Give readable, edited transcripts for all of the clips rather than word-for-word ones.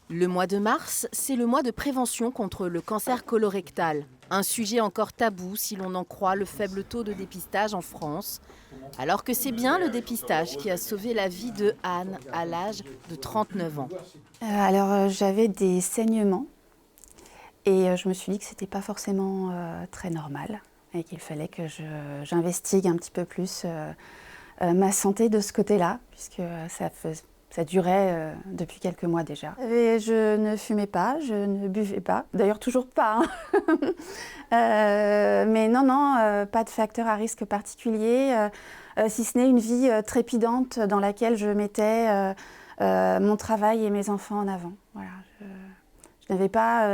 Le mois de mars, c'est le mois de prévention contre le cancer colorectal. Un sujet encore tabou si l'on en croit le faible taux de dépistage en France. Alors que c'est bien le dépistage qui a sauvé la vie de Anne à l'âge de 39 ans. J'avais des saignements et je me suis dit que c'était pas forcément très normal et qu'il fallait que j'investigue un petit peu plus ma santé de ce côté-là, puisque ça durait depuis quelques mois déjà. Et je ne fumais pas, je ne buvais pas, d'ailleurs toujours pas. Mais non, pas de facteur à risque particulier, si ce n'est une vie trépidante dans laquelle je mettais mon travail et mes enfants en avant. Voilà, je n'avais pas,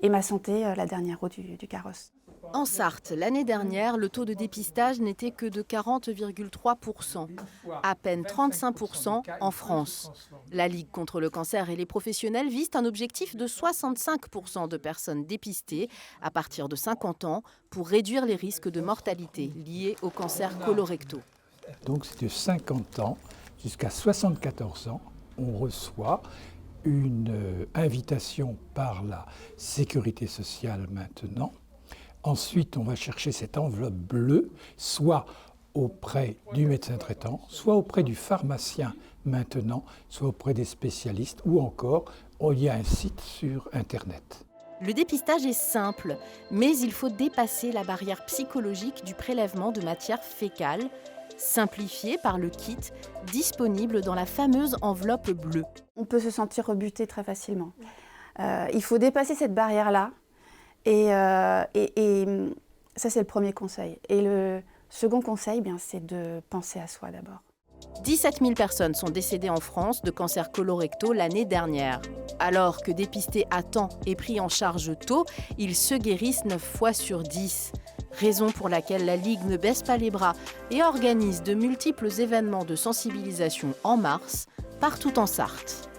et ma santé, la dernière roue du carrosse. En Sarthe, l'année dernière, le taux de dépistage n'était que de 40,3%, à peine 35% en France. La Ligue contre le cancer et les professionnels visent un objectif de 65% de personnes dépistées à partir de 50 ans pour réduire les risques de mortalité liés au cancer colorectal. Donc c'est de 50 ans jusqu'à 74 ans, on reçoit une invitation par la sécurité sociale maintenant. Ensuite, on va chercher cette enveloppe bleue, soit auprès du médecin traitant, soit auprès du pharmacien maintenant, soit auprès des spécialistes, ou encore, il y a un site sur Internet. Le dépistage est simple, mais il faut dépasser la barrière psychologique du prélèvement de matière fécale, simplifié par le kit disponible dans la fameuse enveloppe bleue. On peut se sentir rebuté très facilement. Il faut dépasser cette barrière-là. Et ça, c'est le premier conseil. Et le second conseil, c'est de penser à soi d'abord. 17 000 personnes sont décédées en France de cancer colorectal l'année dernière. Alors que dépistés à temps et pris en charge tôt, ils se guérissent 9 fois sur 10. Raison pour laquelle la Ligue ne baisse pas les bras et organise de multiples événements de sensibilisation en mars, partout en Sarthe.